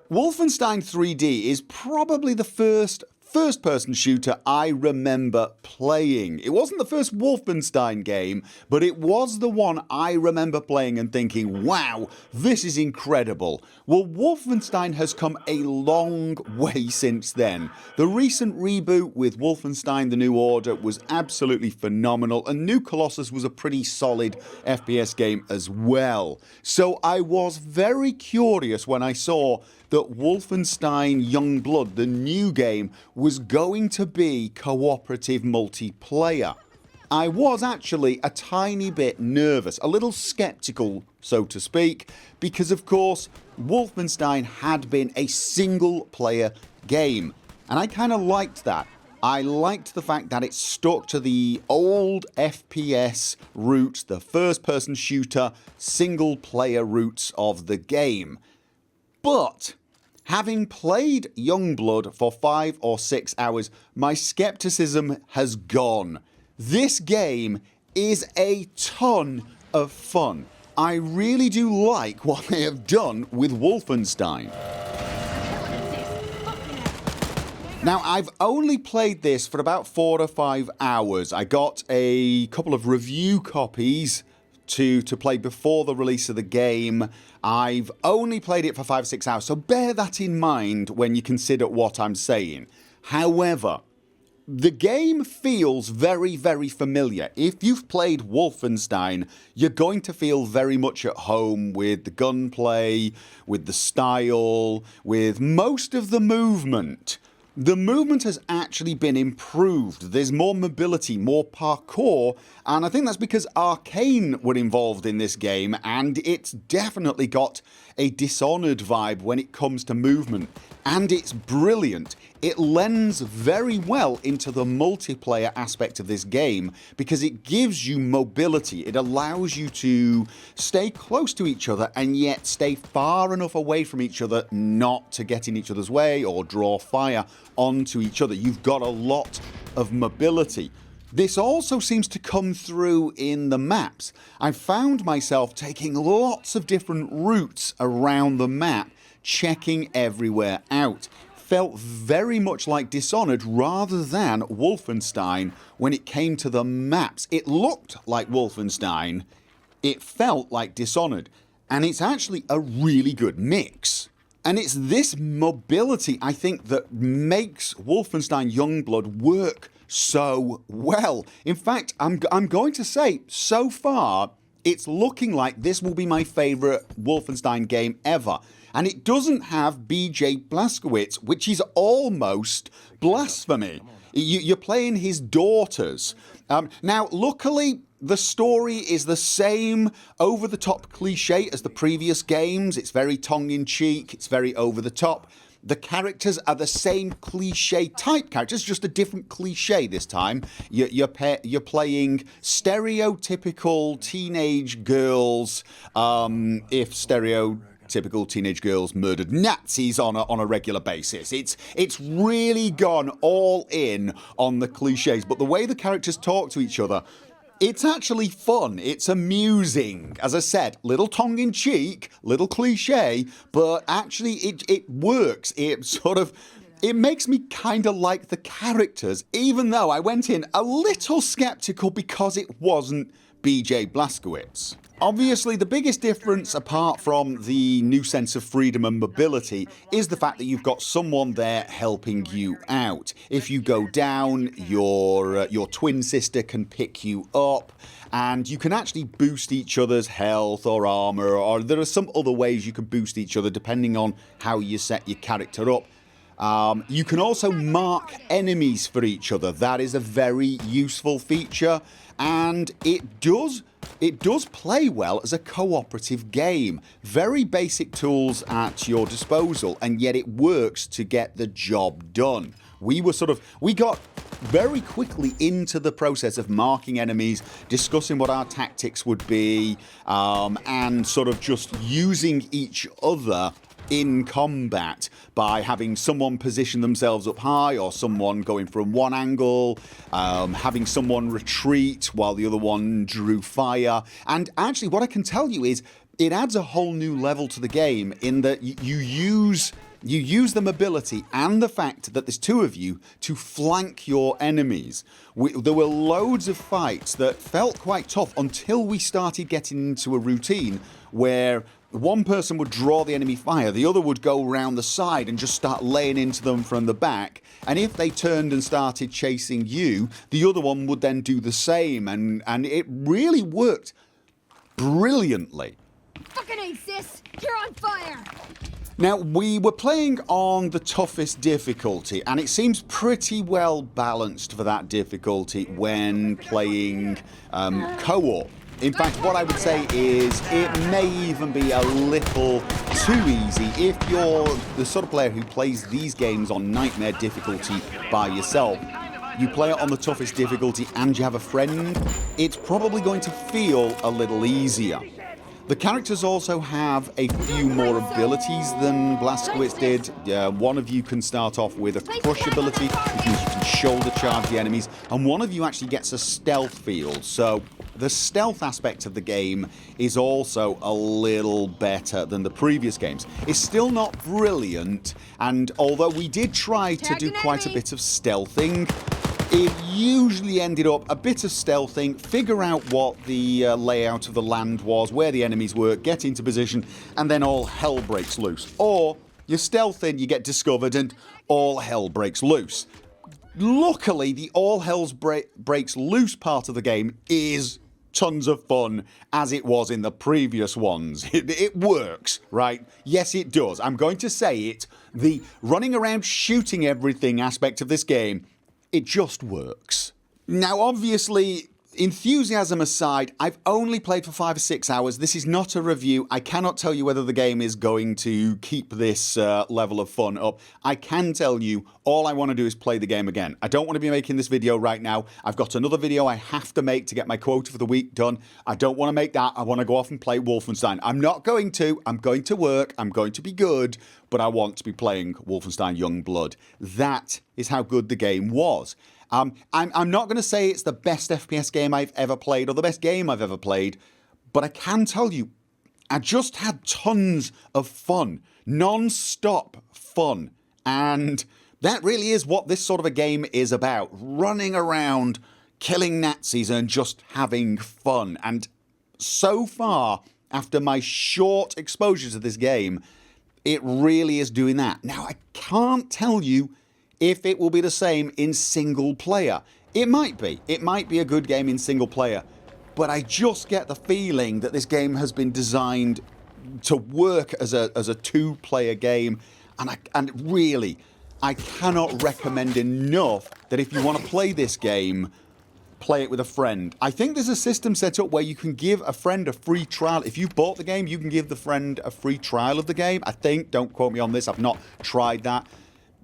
Wolfenstein 3D is probably the first-person shooter I remember playing. It wasn't the first Wolfenstein game, but it was the one I remember playing and thinking, wow, this is incredible. Well, Wolfenstein has come a long way since then. The recent reboot with Wolfenstein The New Order was absolutely phenomenal, and New Colossus was a pretty solid FPS game as well. So I was very curious when I saw that Wolfenstein Youngblood, the new game, was going to be cooperative multiplayer. I was actually a tiny bit nervous, a little skeptical, so to speak, because of course Wolfenstein had been a single player game, and I kind of liked that. I liked the fact that it stuck to the old FPS route, the first person shooter single player routes of the game. But having played Youngblood for 5 or 6 hours, my skepticism has gone. This game is a ton of fun. I really do like what they have done with Wolfenstein. Now, I've only played this for about 4 to 5 hours. I got a couple of review copies to play before the release of the game. I've only played it for 5 or 6 hours, so bear that in mind when you consider what I'm saying. However, the game feels very, very familiar. If you've played Wolfenstein, you're going to feel very much at home with the gunplay, with the style, with most of the movement. The movement has actually been improved. There's more mobility, more parkour, and I think that's because Arcane were involved in this game, and it's definitely got a Dishonored vibe when it comes to movement, and it's brilliant. It lends very well into the multiplayer aspect of this game because it gives you mobility. It allows you to stay close to each other and yet stay far enough away from each other not to get in each other's way or draw fire onto each other. You've got a lot of mobility. This also seems to come through in the maps. I found myself taking lots of different routes around the map, checking everywhere out. Felt very much like Dishonored rather than Wolfenstein when it came to the maps. It looked like Wolfenstein, it felt like Dishonored, and it's actually a really good mix. And it's this mobility, I think, that makes Wolfenstein Youngblood work so well. In fact, I'm going to say, so far, it's looking like this will be my favourite Wolfenstein game ever. And it doesn't have BJ Blazkowicz, which is almost blasphemy. You're playing his daughters. Now, luckily, the story is the same over-the-top cliche as the previous games. It's very tongue-in-cheek, it's very over-the-top. The characters are the same cliche-type characters, just a different cliche this time. You're playing stereotypical teenage girls, if stereotypical teenage girls murdered Nazis on a regular basis. It's really gone all in on the cliches, but the way the characters talk to each other, it's actually fun, it's amusing. As I said, little tongue-in-cheek, little cliche, but actually it works. It makes me kinda like the characters, even though I went in a little skeptical because it wasn't BJ Blazkowicz. Obviously, the biggest difference, apart from the new sense of freedom and mobility, is the fact that you've got someone there helping you out. If you go down, your twin sister can pick you up, and you can actually boost each other's health or armor, or there are some other ways you can boost each other depending on how you set your character up. You can also mark enemies for each other. That is a very useful feature, and it does play well as a cooperative game. Very basic tools at your disposal, and yet it works to get the job done. We got very quickly into the process of marking enemies, discussing what our tactics would be, and sort of just using each other in combat by having someone position themselves up high or someone going from one angle, having someone retreat while the other one drew fire. And actually what I can tell you is it adds a whole new level to the game in that you use you use the mobility and the fact that there's two of you to flank your enemies. There were loads of fights that felt quite tough until we started getting into a routine where one person would draw the enemy fire, the other would go round the side and just start laying into them from the back, and if they turned and started chasing you, the other one would then do the same, and it really worked brilliantly. Fucking A, sis! You're on fire! Now, we were playing on the toughest difficulty, and it seems pretty well balanced for that difficulty when playing co-op. In fact, what I would say is it may even be a little too easy if you're the sort of player who plays these games on nightmare difficulty by yourself. You play it on the toughest difficulty and you have a friend, it's probably going to feel a little easier. The characters also have a few more abilities than Blazkowicz did. One of you can start off with a crush ability, which means you can shoulder charge the enemies, and one of you actually gets a stealth field. So the stealth aspect of the game is also a little better than the previous games. It's still not brilliant, and although we did try to do quite a bit of stealthing, it usually ended up a bit of stealthing, figure out what the layout of the land was, where the enemies were, get into position, and then all hell breaks loose. Or you're stealthing, you get discovered, and all hell breaks loose. Luckily, the all hell breaks loose part of the game is tons of fun, as it was in the previous ones. It works, right? Yes, it does. I'm going to say it. The running around shooting everything aspect of this game, it just works. Now, obviously, enthusiasm aside, I've only played for 5 or 6 hours. This is not a review. I cannot tell you whether the game is going to keep this level of fun up. I can tell you all I want to do is play the game again. I don't want to be making this video right now. I've got another video I have to make to get my quota for the week done. I don't want to make that. I want to go off and play Wolfenstein. I'm not going to. I'm going to work. I'm going to be good. But I want to be playing Wolfenstein Youngblood. That is how good the game was. I'm not going to say it's the best FPS game I've ever played or the best game I've ever played, but I can tell you I just had tons of fun, non-stop fun, and that really is what this sort of a game is about, running around, killing Nazis and just having fun. And so far, after my short exposure to this game, it really is doing that. Now, I can't tell you if it will be the same in single player. It might be. It might be a good game in single player. But I just get the feeling that this game has been designed to work as a two-player game. And really, I cannot recommend enough that if you want to play this game, play it with a friend. I think there's a system set up where you can give a friend a free trial. If you bought the game, you can give the friend a free trial of the game. I think, don't quote me on this, I've not tried that.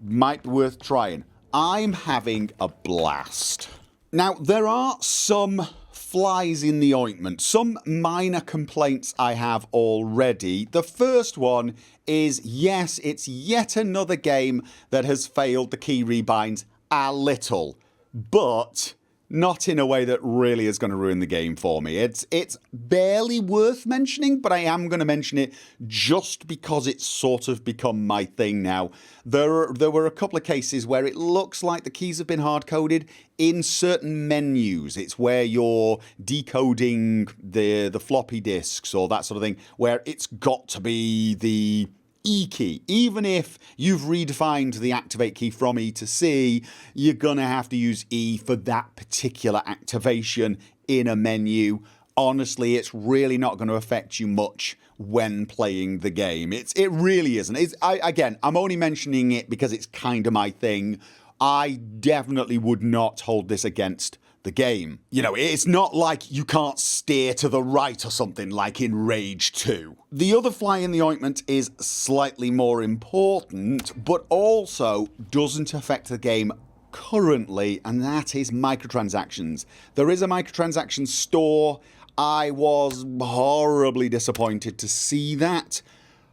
Might be worth trying. I'm having a blast. Now, there are some flies in the ointment, some minor complaints I have already. The first one is, yes, it's yet another game that has failed the key rebinds a little, but not in a way that really is going to ruin the game for me. It's barely worth mentioning, but I am going to mention it just because it's sort of become my thing now. There were a couple of cases where it looks like the keys have been hard-coded in certain menus. It's where you're decoding the floppy disks or that sort of thing, where it's got to be the E key. Even if you've redefined the activate key from E to C, you're going to have to use E for that particular activation in a menu. Honestly, it's really not going to affect you much when playing the game. It really isn't. Again, I'm only mentioning it because it's kind of my thing. I definitely would not hold this against the game. You know, it's not like you can't steer to the right or something like in Rage 2. The other fly in the ointment is slightly more important, but also doesn't affect the game currently, and that is microtransactions. There is a microtransaction store. I was horribly disappointed to see that.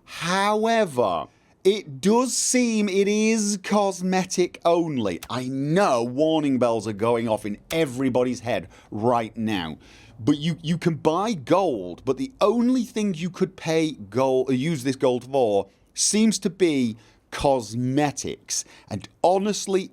However, it does seem it is cosmetic only. I know warning bells are going off in everybody's head right now. But you can buy gold, but the only thing you could pay gold, use this gold for seems to be cosmetics. And honestly,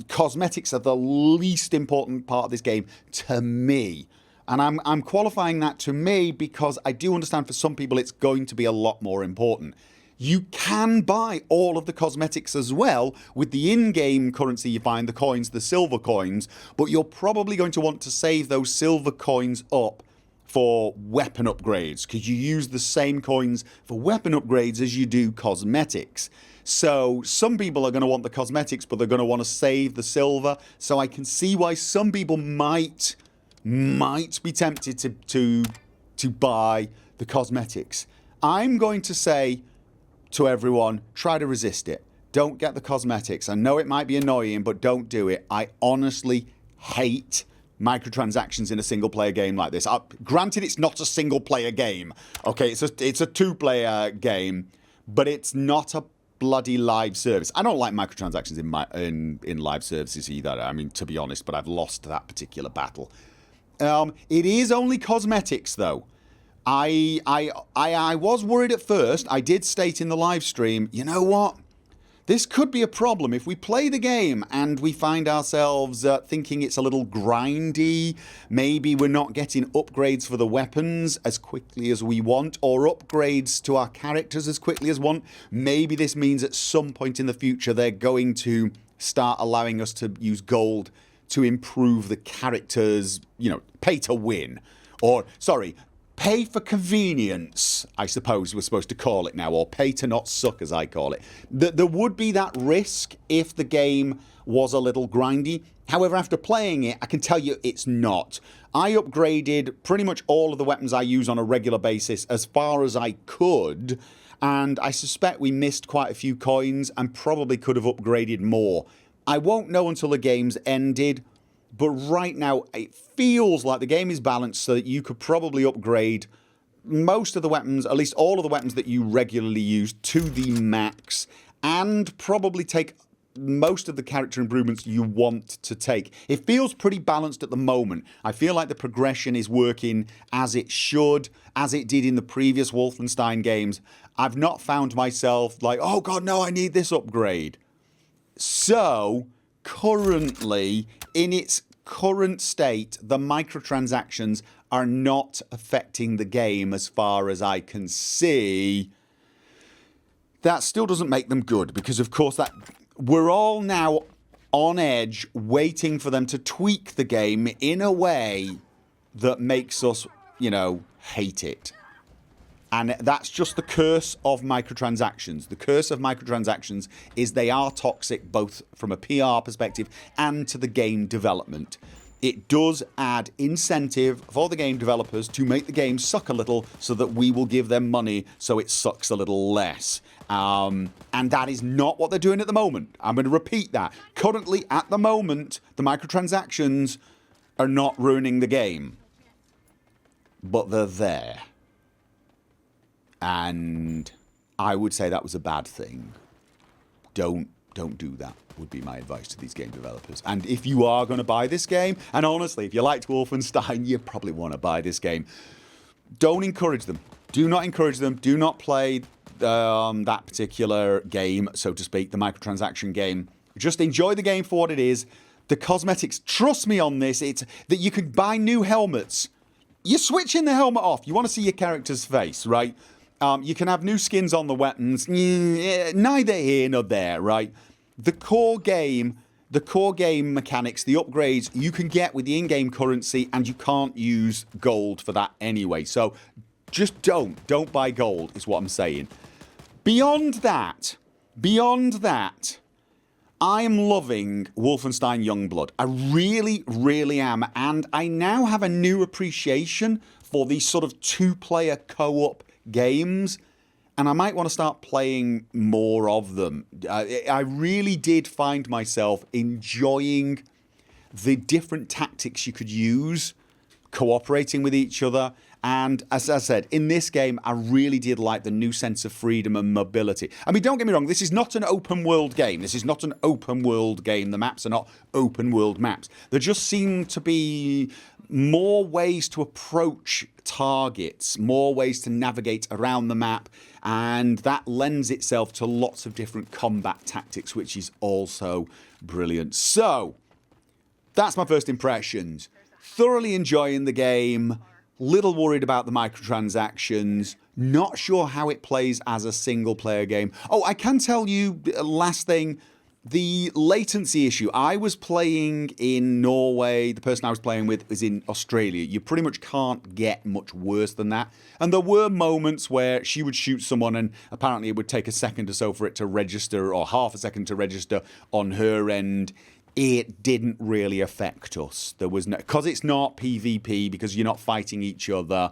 cosmetics are the least important part of this game to me. And I'm qualifying that to me because I do understand for some people it's going to be a lot more important. You can buy all of the cosmetics as well with the in-game currency you find, the coins, the silver coins, but you're probably going to want to save those silver coins up for weapon upgrades because you use the same coins for weapon upgrades as you do cosmetics. So some people are going to want the cosmetics, but they're going to want to save the silver. So I can see why some people might be tempted to buy the cosmetics. I'm going to say to everyone, try to resist it. Don't get the cosmetics. I know it might be annoying, but don't do it. I honestly hate microtransactions in a single-player game like this. Granted, it's not a single-player game. Okay, it's a two-player game, but it's not a bloody live service. I don't like microtransactions in live services either. I mean, to be honest, but I've lost that particular battle. It is only cosmetics, though. I was worried at first. I did state in the live stream, you know what? This could be a problem if we play the game and we find ourselves thinking it's a little grindy. Maybe we're not getting upgrades for the weapons as quickly as we want, or upgrades to our characters as quickly as we want. Maybe this means at some point in the future they're going to start allowing us to use gold to improve the characters, you know, pay to win. Or, sorry, pay for convenience, I suppose we're supposed to call it now, or pay to not suck, as I call it. There would be that risk if the game was a little grindy. However, after playing it, I can tell you it's not. I upgraded pretty much all of the weapons I use on a regular basis as far as I could, and I suspect we missed quite a few coins and probably could have upgraded more. I won't know until the game's ended, but right now it feels like the game is balanced so that you could probably upgrade most of the weapons, at least all of the weapons that you regularly use, to the max, and probably take most of the character improvements you want to take. It feels pretty balanced at the moment. I feel like the progression is working as it should, as it did in the previous Wolfenstein games. I've not found myself like, oh god, no, I need this upgrade. So, currently, in its current state, the microtransactions are not affecting the game as far as I can see. That still doesn't make them good, because of course that we're all now on edge waiting for them to tweak the game in a way that makes us, you know, hate it. And that's just the curse of microtransactions. The curse of microtransactions is they are toxic both from a PR perspective and to the game development. It does add incentive for the game developers to make the game suck a little so that we will give them money so it sucks a little less. And that is not what they're doing at the moment. I'm going to repeat that. Currently, at the moment, the microtransactions are not ruining the game. But they're there. And I would say that was a bad thing. Don't do that, would be my advice to these game developers. And if you are going to buy this game, and honestly, if you liked Wolfenstein, you probably want to buy this game. Don't encourage them. Do not encourage them. Do not play that particular game, so to speak, the microtransaction game. Just enjoy the game for what it is. The cosmetics, trust me on this, it's that you can buy new helmets. You're switching the helmet off. You want to see your character's face, right? You can have new skins on the weapons. Neither here nor there, right? The core game mechanics, the upgrades, you can get with the in-game currency, and you can't use gold for that anyway. So just don't buy gold, is what I'm saying. Beyond that, I am loving Wolfenstein Youngblood. I really, really am. And I now have a new appreciation for these sort of two-player co-op games, and I might want to start playing more of them. I really did find myself enjoying the different tactics you could use, cooperating with each other, and as I said, in this game, I really did like the new sense of freedom and mobility. I mean, don't get me wrong, this is not an open world game. The maps are not open world maps. There just seem to be more ways to approach targets, more ways to navigate around the map, and that lends itself to lots of different combat tactics, which is also brilliant. So, that's my first impressions. Thoroughly enjoying the game, little worried about the microtransactions, not sure how it plays as a single player game. Oh, I can tell you, last thing, the latency issue. I was playing in Norway, the person I was playing with is in Australia. You pretty much can't get much worse than that. And there were moments where she would shoot someone and apparently it would take a second or so for it to register, or half a second to register on her end. It didn't really affect us. There was no, because it's not PvP, because you're not fighting each other,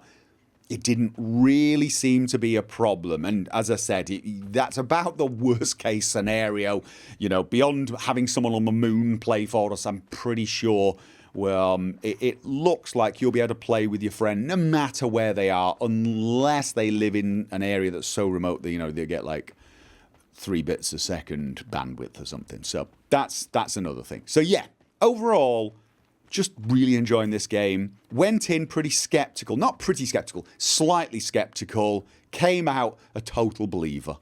it didn't really seem to be a problem. And as I said, that's about the worst case scenario. You know, beyond having someone on the moon play for us, I'm pretty sure it looks like you'll be able to play with your friend no matter where they are, unless they live in an area that's so remote that, you know, they get like 3 bits a second bandwidth or something. So that's another thing. So yeah, overall, just really enjoying this game. Went in pretty skeptical. Not pretty skeptical, slightly skeptical. Came out a total believer.